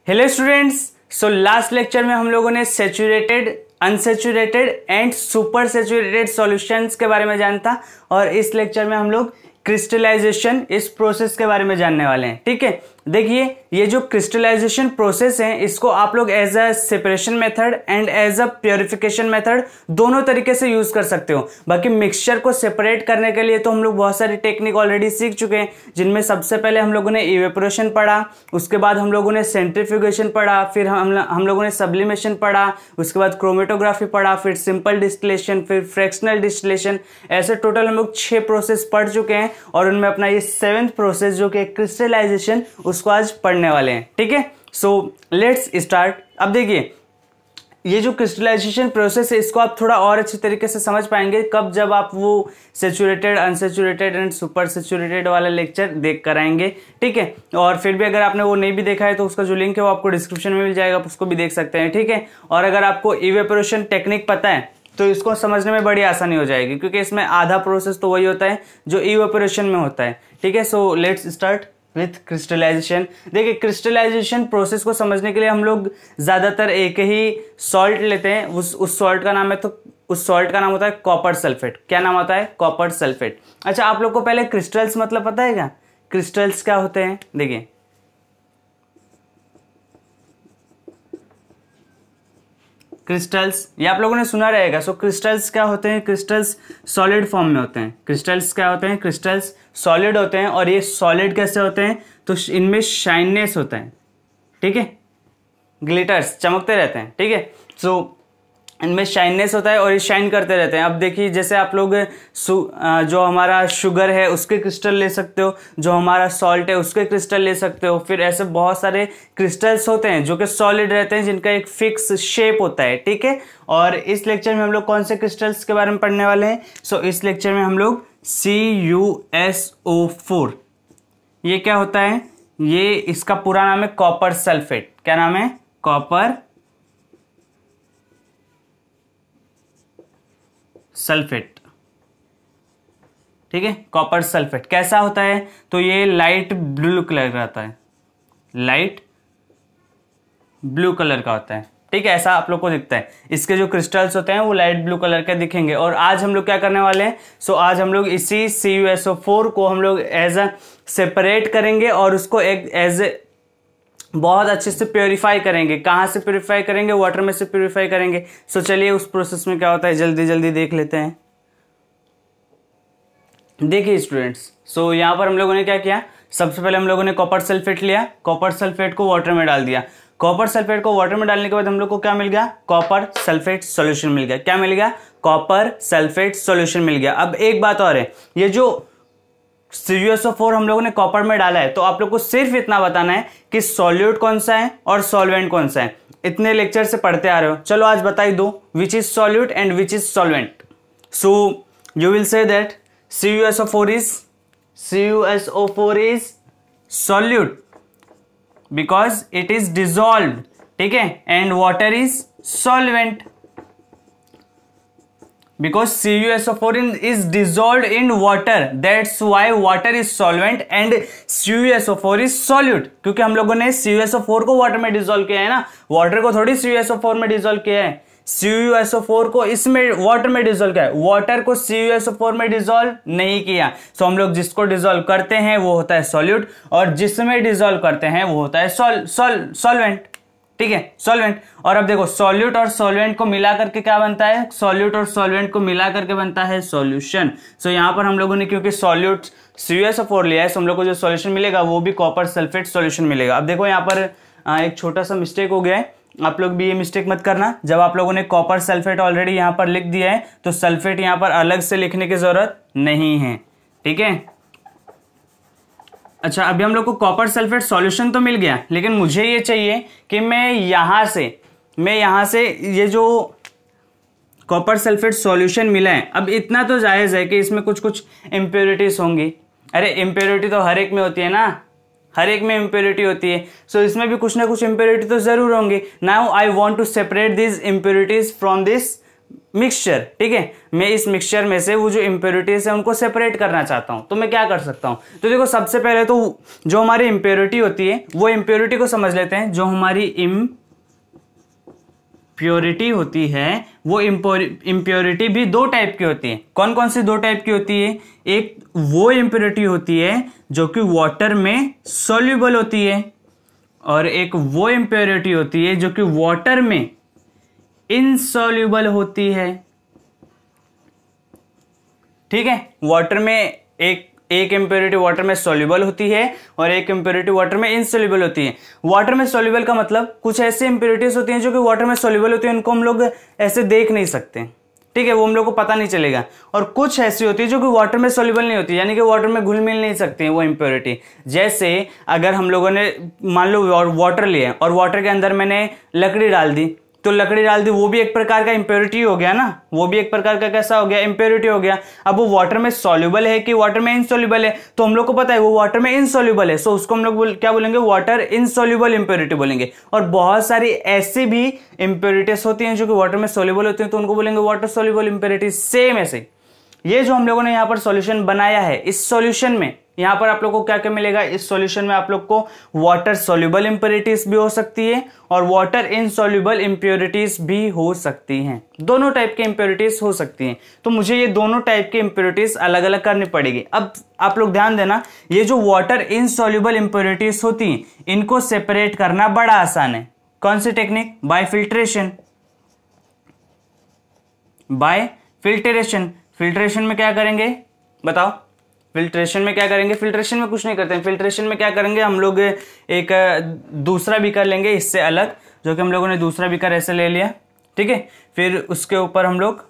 Hello students, so last lecture में हम लोगों ने saturated, unsaturated and super saturated solutions के बारे में जाना था और इस लेक्चर में हम लोग क्रिस्टलाइजेशन इस प्रोसेस के बारे में जानने वाले हैं। ठीक है, देखिए ये जो क्रिस्टलाइजेशन प्रोसेस है इसको आप लोग as a separation method and as a purification method दोनों तरीके से यूज कर सकते हो। बाकी मिक्सचर को सेपरेट करने के लिए तो हम लोग बहुत सारी टेक्निक ऑलरेडी सीख चुके हैं, जिनमें सबसे पहले हम लोगों ने इवेपोरेशन पढ़ा, उसके बाद हम लोगों ने सेंट्रीफ्यूगेशन पढ़ा, फिर हम लोगों ने सब्लिमेशन पढ़ा, उसके बाद क्रोमेटोग्राफी पढ़ा, फिर सिंपल डिस्टिलेशन, फिर फ्रैक्शनल डिस्टिलेशन। ऐसे टोटल हम लोग 6 प्रोसेस पढ़ चुके हैं और उनमें अपना ये 7th प्रोसेस जो कि क्रिस्टलाइजेशन उसको आज पढ़ने वाले हैं। ठीक है, सो लेट्स स्टार्ट। अब देखिए ये जो क्रिस्टलाइजेशन प्रोसेस है इसको आप थोड़ा और अच्छी तरीके से समझ पाएंगे कब, जब आप वो saturated, unsaturated and super saturated वाला लेक्चर देख कर आएंगे। ठीक है, और फिर भी अगर आपने वो नहीं भी देखा है तो उसका जो लिंक है वो आपको डिस्क्रिप्शन में मिल जाएगा, आप उसको भी देख सकते हैं। ठीक है, और अगर आपको इवेपोरेशन टेक्निक पता है तो इसको समझने में बड़ी आसानी हो जाएगी, क्योंकि इसमें आधा प्रोसेस तो वही होता है जो इवेपोरेशन में होता है। ठीक है, so let's start with crystallization. देखिए क्रिस्टलाइजेशन प्रोसेस को समझने के लिए हम लोग ज्यादातर एक ही सॉल्ट लेते हैं, उस सॉल्ट का नाम है, तो उस सॉल्ट का नाम होता है कॉपर सल्फेट। क्या नाम होता है? Copper sulphate. अच्छा, आप लोग को पहले क्रिस्टल्स मतलब पता है क्या? क्रिस्टल्स क्या होते हैं? देखिए क्रिस्टल्स, ये आप लोगों ने सुना रहेगा। सो क्रिस्टल्स क्या होते हैं? क्रिस्टल्स सॉलिड फॉर्म में होते हैं। क्रिस्टल्स क्या होते हैं? क्रिस्टल्स सॉलिड होते हैं। और ये सॉलिड कैसे होते हैं? तो इनमें शाइननेस होता है। ठीक है, ग्लिटर्स, चमकते रहते हैं। ठीक है, सो इनमें शाइननेस होता है और ये शाइन करते रहते हैं। अब देखिए जैसे आप लोग जो हमारा शुगर है उसके क्रिस्टल ले सकते हो, जो हमारा सॉल्ट है उसके क्रिस्टल ले सकते हो। फिर ऐसे बहुत सारे क्रिस्टल्स होते हैं जो कि सॉलिड रहते हैं, जिनका एक फिक्स शेप होता है। ठीक है, और इस लेक्चर में हम लोग कौन से क्रिस्टल्स के बारे में पढ़ने वाले हैं? सो इस लेक्चर में हम लोग CuSO4, ये क्या होता है? ये इसका पूरा नाम है कॉपर सल्फेट। क्या नाम है? Copper sulphate. ठीक है, कॉपर सल्फेट कैसा होता है? तो ये लाइट ब्लू कलर का होता है, लाइट ब्लू कलर का होता है। ठीक है, ऐसा आप लोग को दिखता है। इसके जो क्रिस्टल्स होते हैं वो लाइट ब्लू कलर के दिखेंगे। और आज हम लोग क्या करने वाले हैं? सो आज हम लोग इसी CuSO4 को हम लोग एज अ सेपरेट करेंगे और उसको एक एज ए बहुत अच्छे से प्योरीफाई करेंगे। कहाँ से प्योरीफाई करेंगे? वाटर में से प्योरीफाई करेंगे। सो चलिए उस प्रोसेस में क्या होता है जल्दी जल्दी देख लेते हैं। देखिए स्टूडेंट्स, सो यहाँ पर हम लोगों ने क्या किया? सबसे पहले हम लोगों ने कॉपर सल्फेट लिया, कॉपर सल्फेट को वाटर में डाल दिया। कॉपर सल्फेट को वाटर में डालने के बाद हम लोग को क्या मिल गया? कॉपर सल्फेट सॉल्यूशन मिल गया। क्या मिल गया? कॉपर सल्फेट सॉल्यूशन मिल गया। अब एक बात और है, ये जो CuSO4 हम लोगों ने कॉपर में डाला है तो आप लोग को सिर्फ इतना बताना है कि सॉल्यूट कौन सा है और सॉल्वेंट कौन सा है। इतने लेक्चर से पढ़ते आ रहे हो, चलो आज बताई दो which is solute and which is solvent. So you will say that CuSO4 is solute because it is dissolved. ठीक है, and water is solvent because CuSO4 is dissolved in water, that's why water is solvent and CuSO4 is solute। क्योंकि हम लोगों ने CuSO4 को water में dissolve किया है ना, वाटर को थोड़ी CuSO4 में डिसॉल्व किया है। CuSO4 को इसमें वाटर में डिसॉल्व किया है, वाटर को CuSO4 में डिसॉल्व नहीं किया। सो हम लोग जिसको डिसॉल्व करते हैं वो होता है सॉल्यूट और जिसमें डिसॉल्व करते हैं वो होता है सॉल्वेंट। ठीक है, सॉल्वेंट। और अब देखो सॉल्यूट और सॉल्वेंट को मिला करके क्या बनता है? सॉल्यूट और सॉल्वेंट को मिला करके बनता है सॉल्यूशन। सो यहाँ पर हम लोगों ने क्योंकि सॉल्यूट CuSO4 लिया है, सो हम लोग को जो सॉल्यूशन मिलेगा वो भी कॉपर सल्फेट सॉल्यूशन मिलेगा। अब देखो यहाँ पर एक छोटा सा मिस्टेक हो गया है, आप लोग भी ये मिस्टेक मत करना। जब आप लोगों ने कॉपर सल्फेट ऑलरेडी यहाँ पर लिख दिया है तो सल्फेट यहाँ पर अलग से लिखने की जरूरत नहीं है। ठीक है, अच्छा अभी हम लोग को कॉपर सल्फेट सॉल्यूशन तो मिल गया, लेकिन मुझे ये चाहिए कि मैं यहां से ये जो कॉपर सल्फेट सॉल्यूशन मिला है, अब इतना तो जायज है कि इसमें कुछ कुछ इम्प्योरिटीज होंगी। अरे इम्प्योरिटी तो हर एक में होती है ना, हर एक में इम्प्योरिटी होती है। सो इसमें भी कुछ ना कुछ इम्प्योरिटी तो जरूर होंगी। Now I want to separate this impurities from this mixture, ठीक है, मैं इस मिक्सचर में से वो जो इम्प्योरिटीज है उनको सेपरेट करना चाहता हूं, तो मैं क्या कर सकता हूं? तो देखो सबसे पहले तो जो हमारी इम्प्योरिटी होती है वो इम्प्योरिटी को समझ लेते हैं। जो हमारी इम्प्योरिटी होती है वो इम्प्योरिटी भी दो टाइप की होती है। कौन कौन सी दो टाइप की होती है? एक वो इम्प्योरिटी होती है जो कि वाटर में सॉल्युबल होती है, और एक वो इम्प्योरिटी होती है जो कि वाटर में इनसॉल्युबल होती है। ठीक है, वाटर में एक इम्प्योरिटी वाटर में सॉल्युबल होती है और एक इम्प्योरिटी वाटर में इनसॉल्युबल होती है। वाटर में सॉल्युबल का मतलब कुछ ऐसी इम्प्योरिटीज होती हैं जो कि वाटर में सॉल्युबल होती है, उनको हम लोग ऐसे देख नहीं सकते, ठीक है, वो हम लोग को पता नहीं चलेगा। और कुछ ऐसी होती है जो कि वाटर में सॉल्युबल नहीं होती, यानी कि वाटर में घुल मिल नहीं सकती है वो इम्प्योरिटी। जैसे अगर हम लोगों ने मान लो वाटर लिया और वाटर के अंदर मैंने लकड़ी डाल दी, तो लकड़ी डाल दी, वो भी एक प्रकार का इम्प्योरिटी हो गया ना, वो भी एक प्रकार का कैसा हो गया? इम्प्योरिटी हो गया। अब वो वाटर में सॉल्युबल है कि वाटर में इनसॉल्युबल है? तो हम लोग को पता है वो वाटर में इनसॉल्युबल है, सो उसको हम लोग क्या बोलेंगे? वाटर इनसॉल्युबल इम्प्योरिटी बोलेंगे। और बहुत सारी ऐसी भी इम्प्योरिटीज होती हैं जो कि वाटर में सॉल्युबल होती हैं, तो उनको बोलेंगे वाटर सॉल्युबल इम्प्योरिटी। सेम ऐसे ये जो हम लोगों ने यहाँ पर सॉल्यूशन बनाया है, इस सॉल्यूशन में यहां पर आप लोग को क्या क्या मिलेगा? इस सॉल्यूशन में आप लोग को वाटर सॉल्युबल इंप्योरिटीज भी हो सकती है और वाटर इनसॉल्युबल इंप्योरिटीज भी हो सकती हैं। दोनों टाइप के इंप्योरिटीज हो सकती हैं। तो मुझे ये दोनों टाइप के इंप्योरिटीज अलग अलग करनी पड़ेगी। अब आप लोग ध्यान देना, ये जो वाटर इनसॉल्युबल इंप्योरिटीज होती हैं इनको सेपरेट करना बड़ा आसान है। कौन सी technique? By filtration. By filtration. Filtration में क्या करेंगे बताओ? फिल्ट्रेशन में क्या करेंगे? फिल्ट्रेशन में कुछ नहीं करते हैं। फिल्ट्रेशन में क्या करेंगे? हम लोग एक दूसरा बीकर लेंगे इससे अलग, जो कि हम लोगों ने दूसरा बीकर ऐसे ले लिया, ठीक है। फिर उसके ऊपर हम लोग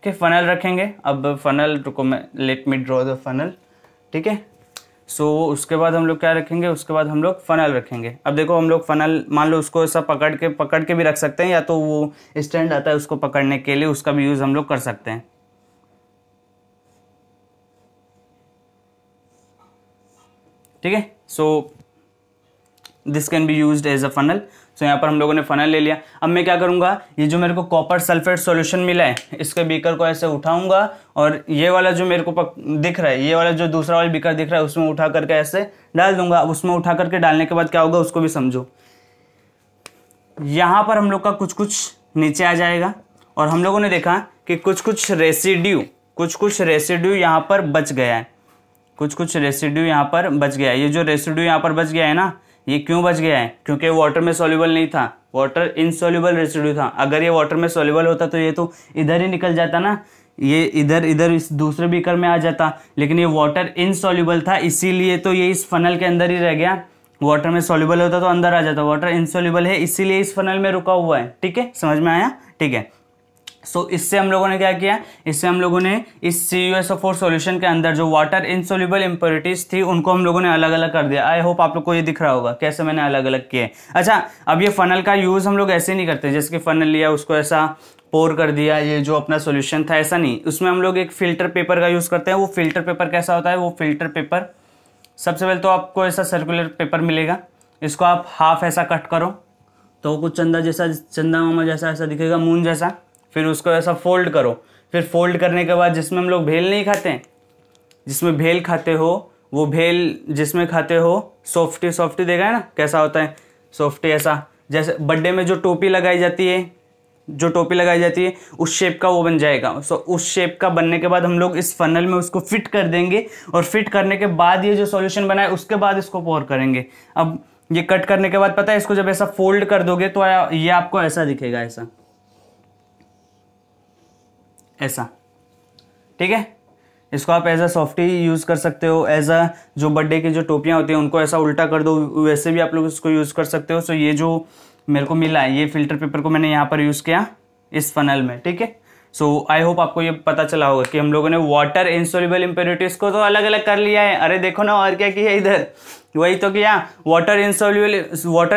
फनल रखेंगे। अब फनल, रुको मैं, let me draw the funnel, ठीक है। सो उसके बाद हम लोग क्या रखेंगे? उसके बाद हम लोग फनल रखेंगे। अब देखो हम लोग फनल, मान लो उसको ऐसा पकड़ के भी रख सकते हैं, या तो वो स्टैंड आता है उसको पकड़ने के लिए, उसका भी यूज हम लोग कर सकते हैं, ठीक है। So this can be used as a funnel. So यहाँ पर हम लोगों ने फनल ले लिया। अब मैं क्या करूंगा, ये जो मेरे को कॉपर सल्फेट सॉल्यूशन मिला है, इसके बीकर को ऐसे उठाऊंगा और ये वाला जो मेरे को दिख रहा है, ये वाला जो दूसरा वाला बीकर दिख रहा है, उसमें उठा करके ऐसे डाल दूंगा। अब उसमें उठा करके डालने के बाद क्या होगा उसको भी समझो। यहाँ पर हम लोग का कुछ कुछ नीचे आ जाएगा और हम लोगों ने देखा कि कुछ कुछ रेसिड्यू यहाँ पर बच गया है। कुछ रेसिड्यू यहाँ पर बच गया है। ये जो रेसिड्यू यहाँ पर बच गया है ना, ये क्यों बच गया है? क्योंकि वाटर में सॉल्युबल नहीं था, वाटर इनसॉल्युबल रेसिड्यू था। अगर ये वाटर में सॉल्युबल होता तो ये तो इधर ही निकल जाता ना, ये इधर इस दूसरे बीकर में आ जाता, लेकिन ये वाटर इनसॉल्युबल था, इसीलिए तो ये इस फनल के अंदर ही रह गया। वाटर में सॉल्युबल होता तो अंदर आ जाता, वाटर इनसॉल्युबल है इसीलिए इस फनल में रुका हुआ है, ठीक है, समझ में आया? ठीक है। सो इससे हम लोगों ने क्या किया? इससे हम लोगों ने इस CuSO4 सॉल्यूशन के अंदर जो वाटर इनसॉल्युबल इंप्योरिटीज थी उनको हम लोगों ने अलग अलग कर दिया। आई होप आप लोग को ये दिख रहा होगा कैसे मैंने अलग अलग किए। अच्छा, अब ये फनल का यूज हम लोग ऐसे नहीं करते, जैसे कि फनल लिया उसको ऐसा पोर कर दिया, ये जो अपना सॉल्यूशन था, ऐसा नहीं। उसमें हम लोग एक फिल्टर पेपर का यूज करते हैं। वो फिल्टर पेपर कैसा होता है? वो फिल्टर पेपर, सबसे पहले तो आपको ऐसा सर्कुलर पेपर मिलेगा, इसको आप हाफ ऐसा कट करो तो कुछ चंदा मामा जैसा ऐसा दिखेगा, मून जैसा। फिर उसको ऐसा फोल्ड करो। फिर फोल्ड करने के बाद जिसमें हम लोग भेल नहीं खाते हैं, जिसमें भेल खाते हो, वो भेल जिसमें खाते हो, सॉफ्टी देखा है ना कैसा होता है? सॉफ्टी ऐसा, जैसे बर्थडे में जो टोपी लगाई जाती है, उस शेप का वो बन जाएगा। सो उस शेप का बनने के बाद हम लोग इस फनल में उसको फिट कर देंगे और फिट करने के बाद ये जो सॉल्यूशन बना है उसके बाद इसको पोर करेंगे। अब ये कट करने के बाद पता है, इसको जब ऐसा फोल्ड कर दोगे तो ये आपको ऐसा दिखेगा, ऐसा, ठीक है। इसको आप एज अ सॉफ्टी यूज कर सकते हो, एज अ जो बर्थडे की जो टोपियां होती हैं उनको ऐसा उल्टा कर दो, वैसे भी आप लोग इसको यूज कर सकते हो। सो ये जो मेरे को मिला है, ये फिल्टर पेपर को मैंने यहाँ पर यूज किया इस फनल में, ठीक है। सो आई होप आपको ये पता चला होगा कि हम लोगों ने वाटर इनसॉल्युबल इंप्योरिटीज को तो अलग अलग कर लिया है। अरे देखो ना, और क्या किया इधर, वही तो किया, वाटर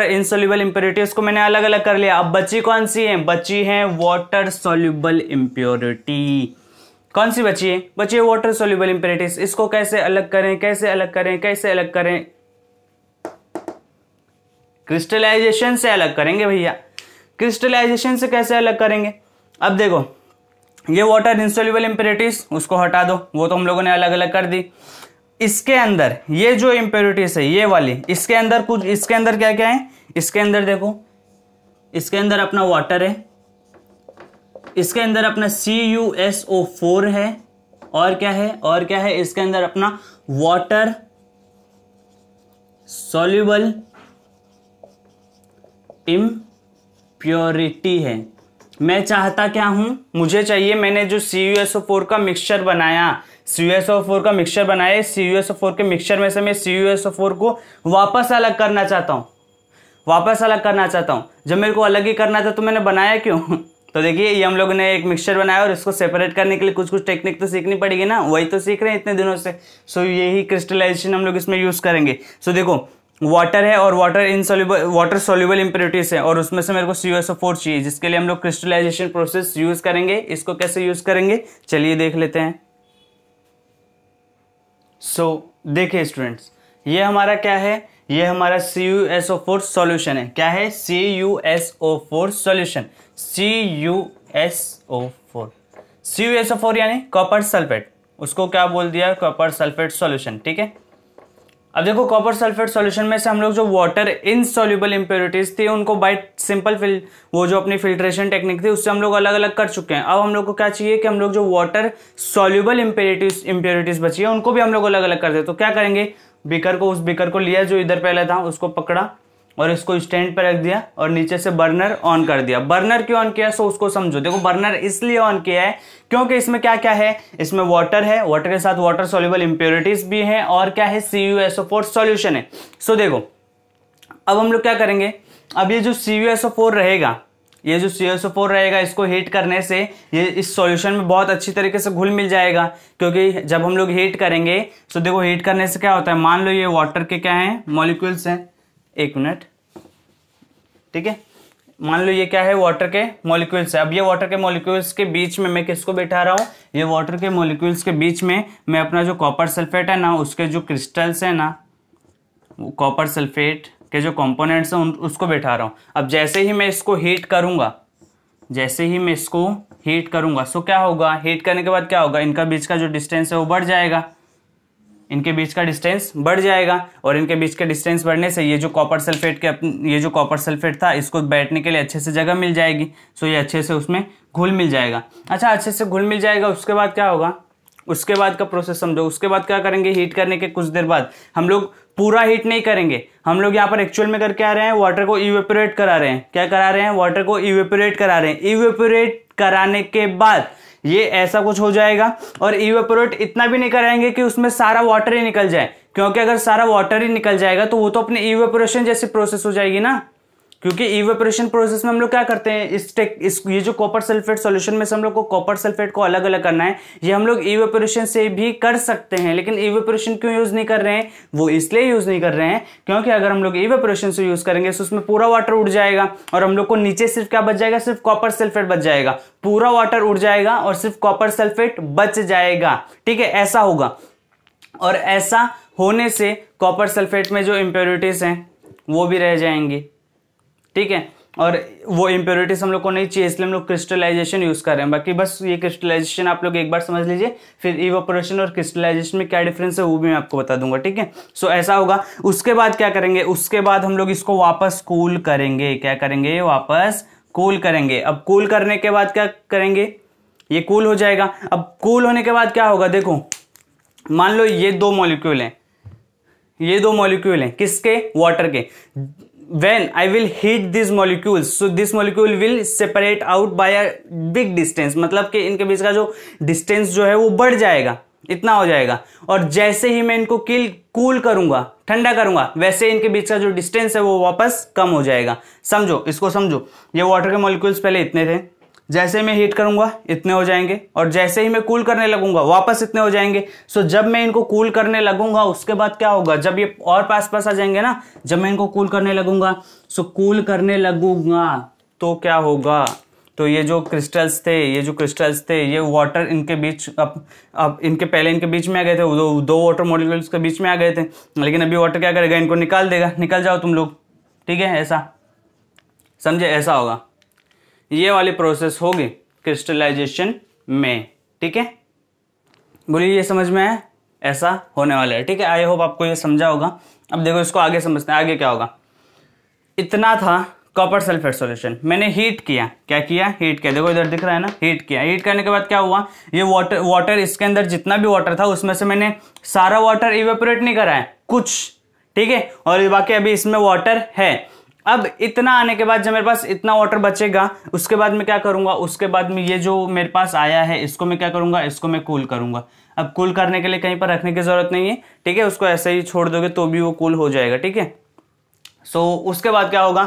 इनसॉल्युबल इंप्योरिटीज को मैंने अलग अलग कर लिया। अब बची कौन सी है? बची है वाटर सॉल्युबल इंप्योरिटी। कौन सी बची है? बची है वाटर सॉल्युबल इंप्योरिटीज। इसको कैसे अलग करें? क्रिस्टलाइजेशन से अलग करेंगे भैया। क्रिस्टलाइजेशन से कैसे अलग करेंगे? अब देखो, ये वाटर इनसॉल्युबल इम्प्योरिटीज उसको हटा दो, वो तो हम लोगों ने अलग अलग कर दी। इसके अंदर ये जो इम्प्योरिटीज है ये वाली, इसके अंदर कुछ, इसके अंदर क्या क्या है? इसके अंदर देखो, इसके अंदर अपना वाटर है, इसके अंदर अपना CuSO4 है, और क्या है? और क्या है? इसके अंदर अपना वाटर सॉल्युबल इम्प्योरिटी है। मैं चाहता क्या हूं? मुझे चाहिए, मैंने जो CuSO4 का मिक्सचर बनाया, CuSO4 का मिक्सचर बनाया, CuSO4 के मिक्सचर में से मैं CuSO4 को वापस अलग करना चाहता हूं, वापस अलग करना चाहता हूं। जब मेरे को अलग ही करना था तो मैंने बनाया क्यों? तो देखिए, ये हम लोग ने एक मिक्सचर बनाया और इसको सेपरेट करने के लिए कुछ कुछ टेक्निक तो सीखनी पड़ेगी ना, वही तो सीख रहे हैं इतने दिनों से। सो यही क्रिस्टलाइजेशन हम लोग इसमें यूज करेंगे। सो देखो, वाटर है और वाटर सॉल्युबल इम्प्योरिटीज है, और उसमें से मेरे को CuSO4 चाहिए, जिसके लिए हम लोग क्रिस्टलाइजेशन प्रोसेस यूज करेंगे। इसको कैसे यूज करेंगे चलिए देख लेते हैं। सो देखिए स्टूडेंट्स, ये हमारा क्या है? ये हमारा CuSO4 सॉल्यूशन है। क्या है? CuSO4 solution. CuSO4 यानी कॉपर सल्फेट, उसको क्या बोल दिया? Copper sulphate solution. ठीक है, अब देखो, कॉपर सल्फेट सॉल्यूशन में से हम लोग जो वाटर इनसॉल्युबल इंप्योरिटीज थी उनको बाय सिंपल वो जो अपनी फिल्ट्रेशन टेक्निक थी उससे हम लोग अलग अलग कर चुके हैं। अब हम लोग को क्या चाहिए कि हम लोग जो वाटर सॉल्युबल इंप्योरिटीज बची है उनको भी हम लोग अलग अलग कर दे। तो क्या करेंगे? बीकर को, उस बीकर को लिया जो इधर पहले था, उसको पकड़ा और इसको स्टैंड पर रख दिया और नीचे से बर्नर ऑन कर दिया। बर्नर क्यों ऑन किया? सो उसको समझो। देखो, बर्नर इसलिए ऑन किया है क्योंकि इसमें क्या क्या है? इसमें वाटर है, वाटर के साथ वाटर सॉल्युबल इंप्योरिटीज भी है, और क्या है? CuSO4 सॉल्यूशन है। सो देखो, अब हम लोग क्या करेंगे? अब ये जो CuSO4 रहेगा, ये जो CuSO4 रहेगा, इसको हीट करने से ये इस सॉल्यूशन में बहुत अच्छी तरीके से घुल मिल जाएगा। क्योंकि जब हम लोग हीट करेंगे, तो देखो हीट करने से क्या होता है? मान लो ये वाटर के क्या है? मॉलिक्यूल्स हैं। एक मिनट, ठीक है, मान लो ये क्या है? वाटर के मॉलिक्यूल्स है। अब ये वाटर के मॉलिक्यूल्स के बीच में मैं किसको बैठा रहा हूं? ये वाटर के मॉलिक्यूल्स के बीच में मैं अपना जो कॉपर सल्फेट है ना, उसके जो क्रिस्टल्स है ना, कॉपर सल्फेट के जो कंपोनेंट्स हैं उसको बैठा रहा हूं। अब जैसे ही मैं इसको हीट करूंगा, जैसे ही मैं इसको हीट करूंगा, सो क्या होगा? हीट करने के बाद क्या होगा? इनका बीच का जो डिस्टेंस है वो बढ़ जाएगा, इनके बीच का डिस्टेंस बढ़ जाएगा, और इनके बीच का डिस्टेंस बढ़ने से ये जो कॉपर सल्फेट ये जो कॉपर सल्फेट था, इसको बैठने के लिए अच्छे से जगह मिल जाएगी। सो ये अच्छे से उसमें घुल मिल जाएगा। अच्छा, अच्छे से घुल मिल जाएगा। उसके बाद क्या होगा? उसके बाद का प्रोसेस समझो। उसके बाद क्या करेंगे? हीट करने के कुछ देर बाद हम लोग पूरा हीट नहीं करेंगे, हम लोग यहाँ पर एक्चुअल में करके आ रहे हैं, वाटर को इवेपोरेट करा रहे हैं। क्या करा रहे हैं? वाटर को इवेपोरेट करा रहे हैं। इवेपोरेट कराने के बाद ये ऐसा कुछ हो जाएगा, और इवेपोरेट इतना भी नहीं कराएंगे कि उसमें सारा वाटर ही निकल जाए, क्योंकि अगर सारा वाटर ही निकल जाएगा तो वो तो अपने इवेपोरेशन जैसी प्रोसेस हो जाएगी ना। क्योंकि इवेपोरेशन प्रोसेस में हम लोग क्या करते हैं? ये जो कॉपर सल्फेट सॉल्यूशन में से हम लोग को कॉपर सल्फेट को अलग अलग करना है, ये हम लोग इवेपोरेशन से भी कर सकते हैं। लेकिन इवेपोरेशन क्यों यूज नहीं कर रहे हैं? वो इसलिए यूज नहीं कर रहे हैं क्योंकि अगर हम लोग इवेपोरेशन से यूज करेंगे तो उसमें पूरा वाटर उड़ जाएगा, और हम लोग को नीचे सिर्फ क्या बच जाएगा? सिर्फ कॉपर सल्फेट बच जाएगा। पूरा वाटर उड़ जाएगा और सिर्फ कॉपर सल्फेट बच जाएगा। ठीक है, ऐसा होगा। और ऐसा होने से कॉपर सल्फेट में जो इंप्योरिटीज हैं वो भी रह जाएंगी। ठीक है, और वो इंप्योरिटीज हम लोग को नहीं चाहिए, इसलिए हम लोग क्रिस्टलाइजेशन यूज कर रहे हैं। बाकी बस ये क्रिस्टलाइजेशन आप लोग एक बार समझ लीजिए, फिर इवेपोरेशन और क्रिस्टलाइजेशन में क्या डिफरेंस है वो भी मैं आपको बता दूंगा। ठीक है, सो ऐसा होगा। उसके बाद क्या करेंगे? उसके बाद हम लोग इसको वापस कूल करेंगे। क्या करेंगे? वापस कूल करेंगे। अब कूल करने के बाद क्या करेंगे? ये कूल हो जाएगा। अब कूल होने के बाद क्या होगा? देखो, मान लो ये दो मॉलिक्यूल हैं, ये दो मॉलिक्यूल हैं किसके? वाटर के। When I will heat these molecules, so this molecule will separate out by a big distance, मतलब कि इनके बीच का जो डिस्टेंस जो है वो बढ़ जाएगा, इतना हो जाएगा। और जैसे ही मैं इनको कूल करूंगा, ठंडा करूंगा, वैसे इनके बीच का जो डिस्टेंस है वो वापस कम हो जाएगा। समझो, इसको समझो। ये वाटर के मॉलिक्यूल्स पहले इतने थे, जैसे मैं हीट करूंगा इतने हो जाएंगे, और जैसे ही मैं कूल करने लगूंगा वापस इतने हो जाएंगे। सो जब मैं इनको कूल करने लगूंगा उसके बाद क्या होगा? जब ये और पास पास आ जाएंगे ना, जब मैं इनको कूल करने लगूंगा, सो कूल करने लगूंगा तो क्या होगा? तो ये जो क्रिस्टल्स थे, ये वाटर इनके बीच, अब इनके पहले इनके बीच में आ गए थे, दो वाटर मॉलिक्यूल्स के बीच में आ गए थे, लेकिन अभी वाटर क्या करेगा? इनको निकाल देगा। निकल जाओ तुम लोग। ठीक है, ऐसा समझे? ऐसा होगा। ये वाली प्रोसेस होगी क्रिस्टलाइजेशन में। ठीक है, बोलिए ये समझ में है, ऐसा होने वाला है। ठीक है, आई होप आपको ये समझा होगा। अब देखो इसको आगे समझते हैं, आगे क्या होगा। इतना था कॉपर सल्फेट सॉल्यूशन, मैंने हीट किया, क्या किया, हीट किया, देखो इधर दिख रहा है ना, हीट किया। हीट करने के बाद क्या हुआ, ये वाटर इसके अंदर जितना भी वाटर था उसमें से मैंने सारा वाटर इवेपोरेट नहीं करा है, कुछ, ठीक है, और बाकी अभी इसमें वाटर है। अब इतना आने के बाद जब मेरे पास इतना वाटर बचेगा, उसके बाद मैं क्या करूंगा, उसके बाद में ये जो मेरे पास आया है इसको मैं क्या करूंगा, इसको मैं कूल करूंगा। अब कूल करने के लिए कहीं पर रखने की जरूरत नहीं है, ठीक है, उसको ऐसे ही छोड़ दोगे तो भी वो कूल हो जाएगा। ठीक है, सो उसके बाद क्या होगा,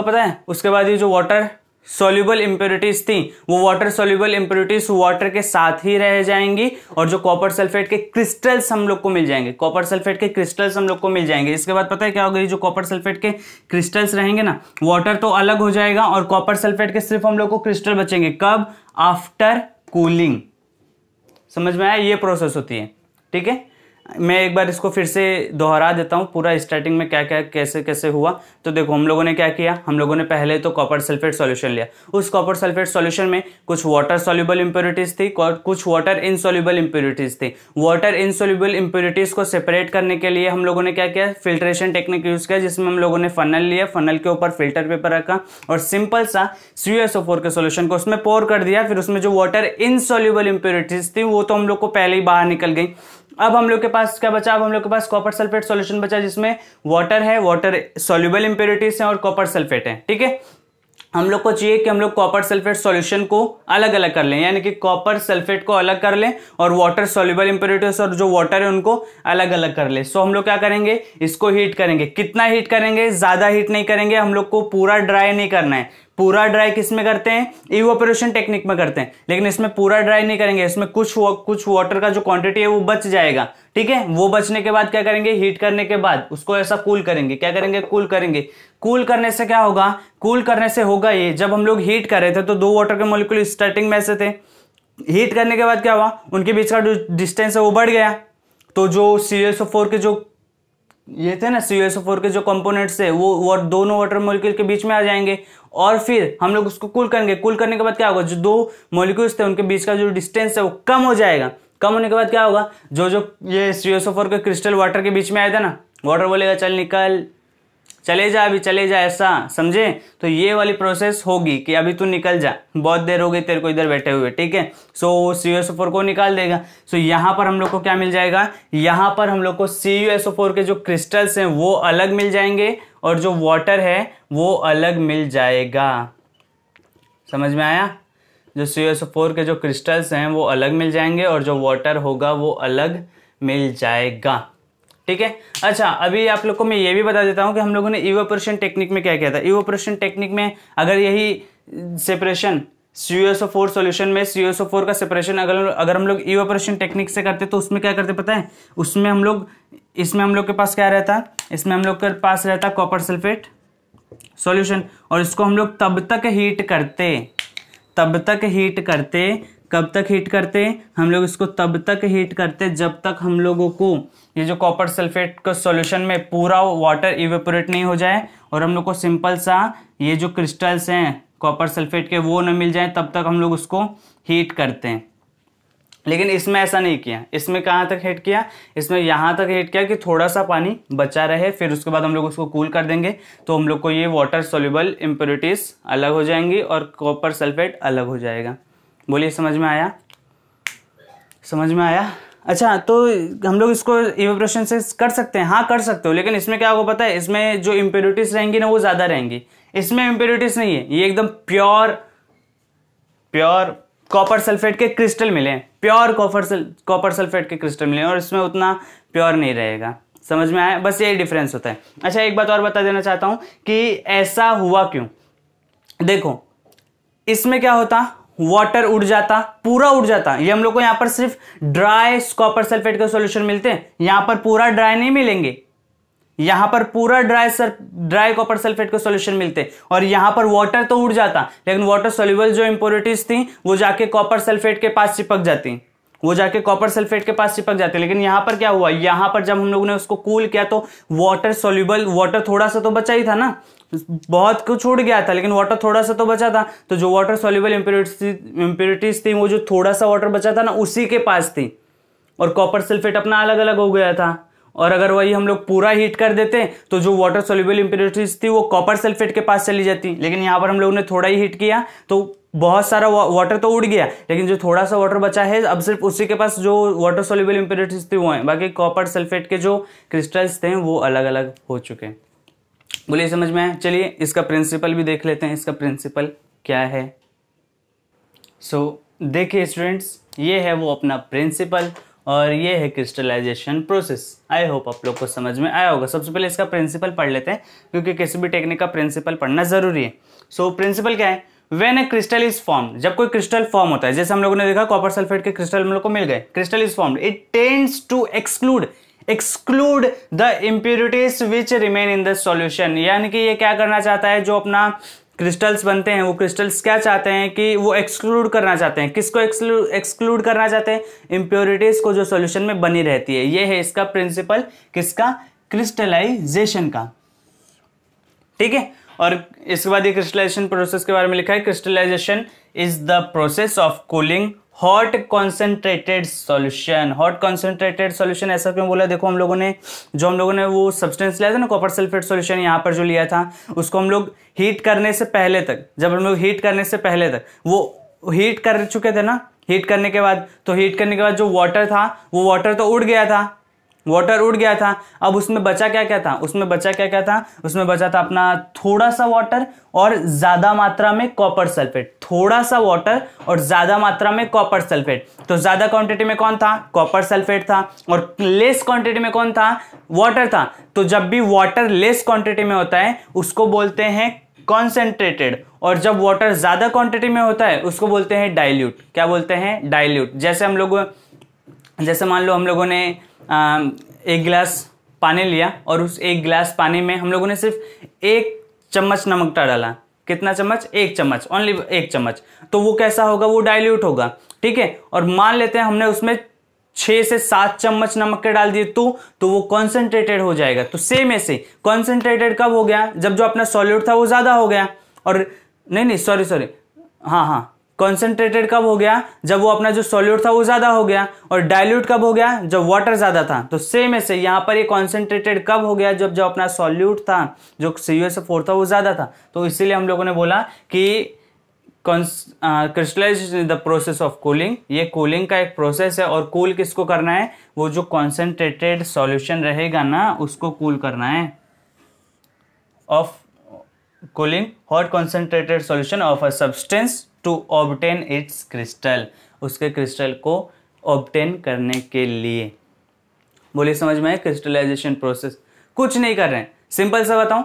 पता है, उसके बाद ये जो वाटर सॉल्युबल इंप्योरिटीज थी वो वाटर सॉल्युबल इंप्योरिटीज वाटर के साथ ही रह जाएंगी और जो कॉपर सल्फेट के क्रिस्टल्स हम लोग को मिल जाएंगे, कॉपर सल्फेट के क्रिस्टल्स हम लोग को मिल जाएंगे। इसके बाद पता है क्या होगा, ये जो कॉपर सल्फेट के क्रिस्टल्स रहेंगे ना, वाटर तो अलग हो जाएगा और कॉपर सल्फेट के सिर्फ हम लोग को क्रिस्टल बचेंगे। कब, आफ्टर कूलिंग। समझ में आया, ये प्रोसेस होती है। ठीक है, मैं एक बार इसको फिर से दोहरा देता हूं, पूरा स्टार्टिंग में क्या क्या कैसे कैसे हुआ। तो देखो हम लोगों ने क्या किया, हम लोगों ने पहले तो कॉपर सल्फेट सॉल्यूशन लिया। उस कॉपर सल्फेट सॉल्यूशन में कुछ वाटर सॉल्युबल इंप्योरिटीज थी, कुछ वाटर इनसॉल्युबल इंप्योरिटीज थी। वाटर इनसॉल्युबल इंप्योरिटीज को सेपरेट करने के लिए हम लोगों ने क्या किया, फिल्ट्रेशन टेक्निक यूज किया, जिसमें हम लोगों ने फनल लिया, फनल के ऊपर फिल्टर पेपर रखा और सिंपल सा CuSO4 के सॉल्यूशन को उसमें पोर कर दिया। फिर उसमें जो वाटर इनसॉल्युबल इंप्योरिटीज थी वो तो हम लोग को पहले ही बाहर निकल गई। अब हम लोग के पास क्या बचा, अब हम लोग के पास कॉपर सल्फेट सॉल्यूशन बचा, जिसमें वाटर है, वाटर सॉल्युबल इंप्योरिटीज है और कॉपर सल्फेट है। ठीक है, हम लोग को चाहिए कि हम लोग कॉपर सल्फेट सॉल्यूशन को अलग अलग कर लें, यानी कि कॉपर सल्फेट को अलग कर लें और वाटर सॉल्युबल इंप्योरिटीज और जो वाटर है उनको अलग अलग कर लें। सो हम लोग क्या करेंगे, इसको हीट करेंगे। कितना हीट करेंगे, ज्यादा हीट नहीं करेंगे, हम लोग को पूरा ड्राई नहीं करना है। पूरा ड्राई किस में करते हैं, इवेपोरेशन टेक्निक में करते हैं, लेकिन इसमें पूरा ड्राई नहीं करेंगे, इसमें कुछ वाटर का जो क्वांटिटी है वो बच जाएगा। ठीक है, वो बचने के बाद क्या करेंगे, हीट करने के बाद उसको ऐसा कूल करेंगे। क्या करेंगे, कूल करेंगे। कूल करने से क्या होगा, कूल करने से होगा ये, जब हम लोग हीट कर रहे थे तो 2 वाटर के मॉलिक्यूल स्टार्टिंग में ऐसे थे, हीट करने के बाद क्या हुआ, उनके बीच का जो डिस्टेंस है वो बढ़ गया, तो जो CuSO4 के जो ये थे ना, CuSO4 के जो कंपोनेंट्स है वो दोनों वाटर मॉलिक्यूल के बीच में आ जाएंगे और फिर हम लोग उसको कूल करेंगे। कूल करने के बाद क्या होगा, जो 2 मॉलिक्यूल्स थे उनके बीच का जो डिस्टेंस है वो कम हो जाएगा। कम होने के बाद क्या होगा, जो ये CuSO4 के क्रिस्टल वाटर के बीच में आया था ना, वाटर बोलेगा चल निकल, चले जा, अभी चले जा, ऐसा समझे। तो ये वाली प्रोसेस होगी कि अभी तू निकल जा, बहुत देर हो गई तेरे को इधर बैठे हुए। ठीक है, सो CuSO4 को निकाल देगा। सो यहाँ पर हम लोग को क्या मिल जाएगा, यहाँ पर हम लोग को CuSO4 के जो क्रिस्टल्स हैं वो अलग मिल जाएंगे और जो वाटर है वो अलग मिल जाएगा। समझ में आया, जो CuSO4 के जो क्रिस्टल्स हैं वो अलग मिल जाएंगे और जो वाटर होगा वो अलग मिल जाएगा। ठीक है, अच्छा अभी आप लोग को मैं ये भी बता देता हूं कि हम लोगों ने इवेपोरेशन टेक्निक में क्या किया था। इवेपोरेशन टेक्निक में अगर यही सेपरेशन CuSO4 सॉल्यूशन में CuSO4 का सेपरेशन अगर हम लोग इवेपोरेशन टेक्निक से करते तो उसमें क्या करते पता है, उसमें हम लोग इसमें हम लोग के पास क्या रहता, इसमें हम लोग के पास रहता कॉपर सल्फेट सॉल्यूशन और इसको हम लोग तब तक हीट करते कब तक हीट करते, हम लोग इसको तब तक हीट करते जब तक हम लोगों को ये जो कॉपर सल्फेट का सॉल्यूशन में पूरा वाटर इवेपोरेट नहीं हो जाए और हम लोग को सिंपल सा ये जो क्रिस्टल्स हैं कॉपर सल्फेट के वो न मिल जाए, तब तक हम लोग उसको हीट करते हैं। लेकिन इसमें ऐसा नहीं किया, इसमें कहाँ तक हीट किया, इसमें यहाँ तक हीट किया कि थोड़ा सा पानी बचा रहे, फिर उसके बाद हम लोग उसको कूल कर देंगे तो हम लोग को ये वाटर सॉल्युबल इंप्योरिटीज अलग हो जाएंगी और कॉपर सल्फेट अलग हो जाएगा। बोलिए समझ में आया, समझ में आया। अच्छा, तो हम लोग इसको इवेपोरेशन से कर सकते हैं, हाँ कर सकते हो, लेकिन इसमें क्या होगा पता है, इसमें जो इंप्योरिटीज रहेंगी ना वो ज्यादा रहेंगी। इसमें इंप्योरिटीज नहीं है, ये एकदम प्योर कॉपर सल्फेट के क्रिस्टल मिले, प्योर कॉपर सल्फेट के क्रिस्टल मिले और इसमें उतना प्योर नहीं रहेगा। समझ में आया, बस यही डिफरेंस होता है। अच्छा एक बात और बता देना चाहता हूं कि ऐसा हुआ क्यों। देखो इसमें क्या होता, वाटर उड़ जाता, पूरा उड़ जाता। ये हम लोग को यहां पर सिर्फ ड्राई कॉपर सल्फेट के सॉल्यूशन मिलते हैं, यहां पर पूरा ड्राई नहीं मिलेंगे, यहां पर पूरा ड्राई कॉपर सल्फेट के सॉल्यूशन मिलते और यहां पर वाटर तो उड़ जाता, लेकिन वाटर सॉल्युबल जो इंप्योरिटीज थी वो जाके कॉपर सल्फेट के पास चिपक जाती, वो जाके कॉपर सल्फेट के पास चिपक जाते हैं। लेकिन यहाँ पर क्या हुआ, यहाँ पर जब हम लोगों ने उसको कूल किया तो वाटर सोल्यूबल, वाटर थोड़ा सा तो बचा ही था ना, बहुत कुछ उड़ गया था लेकिन वाटर थोड़ा सा तो बचा था। तो जो वाटर सोल्यूबल इम्प्योरिटीज थी वो जो थोड़ा सा वाटर बचा था ना उसी के पास थी, और कॉपर सल्फेट अपना अलग अलग हो गया था। और अगर वही हम लोग पूरा हीट कर देते तो जो वाटर सोल्यूबल इम्प्योरिटीज थी वो कॉपर सल्फेट के पास चली जाती। लेकिन यहाँ पर हम लोगों ने थोड़ा ही हीट किया तो बहुत सारा वाटर तो उड़ गया, लेकिन जो थोड़ा सा वाटर बचा है अब सिर्फ उसी के पास जो वाटर सोल्यूबल इम्प्योरिटीज थी वो है, बाकी कॉपर सल्फेट के जो क्रिस्टल्स थे वो अलग अलग हो चुके हैं। बोलिए समझ में आया? चलिए इसका प्रिंसिपल भी देख लेते हैं, इसका प्रिंसिपल क्या है। देखिए स्टूडेंट्स, ये है वो अपना प्रिंसिपल और ये है क्रिस्टलाइजेशन प्रोसेस। आई होप आप लोग को समझ में आया होगा। सबसे पहले इसका प्रिंसिपल पढ़ लेते हैं क्योंकि किसी भी टेक्निक का प्रिंसिपल पढ़ना जरूरी है। प्रिंसिपल क्या है? When A crystal is form, जब कोई क्रिस्टल फॉर्म होता है, जैसे हम लोगों ने देखा कॉपर सल्फेट के क्रिस्टल हम लोग को मिल गए, crystal is formed, it tends to exclude the impurities which remain in the solution. यानी कि ये क्या करना चाहता है, जो अपना क्रिस्टल्स बनते हैं वो क्रिस्टल्स क्या चाहते हैं कि वो एक्सक्लूड करना चाहते हैं। किसको एक्सक्लूड करना चाहते हैं? इम्प्योरिटीज को जो सॉल्यूशन में बनी रहती है। ये है इसका प्रिंसिपल, किसका? क्रिस्टलाइजेशन का। ठीक है, और इसके बाद ये क्रिस्टलाइजेशन प्रोसेस के बारे में लिखा है, crystallization is the process of cooling hot concentrated solution. Hot concentrated solution ऐसा क्यों बोला? देखो हम लोगों ने वो सब्सटेंस लिया था ना, कॉपर सल्फेट सॉल्यूशन यहाँ पर जो लिया था, उसको हम लोग हीट करने से पहले तक, जब हम लोग हीट करने से पहले तक वो हीट कर चुके थे ना, हीट करने के बाद जो वाटर था वो वाटर तो उड़ गया था, वाटर उड़ गया था। अब उसमें बचा क्या था? उसमें बचा था अपना थोड़ा सा वाटर और ज्यादा मात्रा में कॉपर सल्फेट। थोड़ा सा वाटर और ज्यादा मात्रा में कॉपर सल्फेट। तो ज्यादा क्वांटिटी में कौन था? कॉपर सल्फेट था, और लेस क्वांटिटी में कौन था? वाटर था। तो जब भी वाटर लेस क्वांटिटी में होता है उसको बोलते हैं कॉन्सेंट्रेटेड, और जब वाटर ज्यादा क्वांटिटी में होता है उसको बोलते हैं डाइल्यूट। क्या बोलते हैं? डाइल्यूट। जैसे मान लो हम लोगों ने एक गिलास पानी लिया और उस एक गिलास पानी में हम लोगों ने सिर्फ 1 चम्मच नमक डाला। कितना चम्मच? 1 चम्मच, ओनली 1 चम्मच। तो वो कैसा होगा? वो डाइल्यूट होगा। ठीक है, और मान लेते हैं हमने उसमें 6 से 7 चम्मच नमक के डाल दिए तो वो कॉन्सेंट्रेटेड हो जाएगा। तो सेम ऐसे कॉन्सेंट्रेटेड कब हो गया? जब जो अपना सॉल्यूट था वो ज्यादा हो गया। और नहीं सॉरी, हाँ, कॉन्सेंट्रेटेड कब हो गया? जब वो अपना जो सॉल्यूट था वो ज्यादा हो गया। और डाइल्यूट कब हो गया? जब वाटर ज्यादा था। तो सेम ऐसे यहाँ पर ये कॉन्सेंट्रेटेड कब हो गया? जब अपना सॉल्यूट था, जो CuSO4 था वो ज्यादा था। तो इसीलिए हम लोगों ने बोला कि crystallization is the process of cooling. ये कूलिंग का एक प्रोसेस है, और कूल किसको करना है? वो जो कॉन्सेंट्रेटेड सॉल्यूशन रहेगा ना उसको कूल करना है। Of cooling hot concentrated solution of a substance to obtain its crystal, उसके क्रिस्टल को ऑब्टेन करने के लिए। बोलिए समझ में है? क्रिस्टलाइजेशन प्रोसेस कुछ नहीं कर रहे हैं, सिंपल सा बताऊं।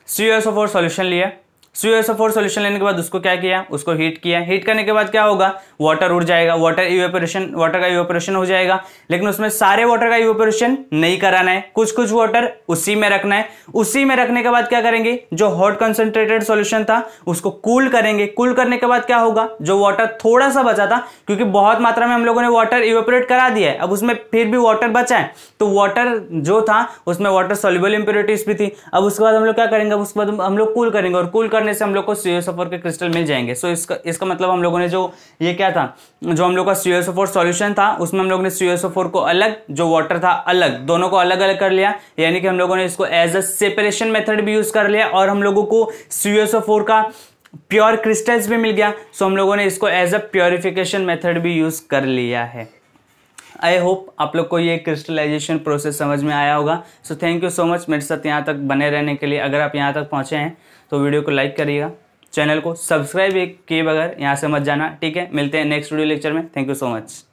CuSO4 सॉल्यूशन लिया, CuSO4 सॉल्यूशन लेने के बाद उसको क्या किया? उसको हीट किया। हीट करने के बाद क्या होगा? वाटर उड़ जाएगा, वाटर का इवेपोरेशन हो जाएगा। लेकिन उसमें सारे वाटर का इवेपोरेशन नहीं कराना है, कुछ वाटर उसी में रखना है। उसी में रखने के बाद क्या करेंगे? जो हॉट कंसंट्रेटेड सॉल्यूशन था उसको कूल करेंगे। कूल करने के बाद क्या होगा? जो वाटर थोड़ा सा बचा था, क्योंकि बहुत मात्रा में हम लोगों ने वाटर इवेपोरेट करा दिया है, अब उसमें फिर भी वाटर बचा है, तो वाटर जो था उसमें वाटर सॉल्युबल इंप्योरिटीज भी थी। अब उसके बाद हम लोग क्या करेंगे? उसके बाद हम लोग कूल करेंगे, और कूल करने से हम लोग को CuSO4 के क्रिस्टल मिल जाएंगे। सो इसका मतलब हम लोगों ने जो ये क्या था, जो हम लोग का CuSO4 सॉल्यूशन था उसमें हम लोग ने CuSO4 को अलग, जो वाटर था अलग, दोनों को अलग अलग कर लिया। यानी कि हम लोगों ने इसको एज अ सेपरेशन मेथड भी यूज कर लिया, और हम लोगों को CuSO4 का प्योर क्रिस्टल्स भी मिल गया। सो हम लोगों ने इसको एज अ प्योरिफिकेशन मेथड भी यूज कर लिया है। आई होप आप लोग को ये क्रिस्टलाइजेशन प्रोसेस समझ में आया होगा। So thank you so much मेरे साथ यहाँ तक बने रहने के लिए। अगर आप यहाँ तक पहुँचे हैं तो वीडियो को लाइक करिएगा, चैनल को सब्सक्राइब किए बगैर यहाँ से मत जाना। ठीक है, मिलते हैं नेक्स्ट वीडियो लेक्चर में। Thank you so much.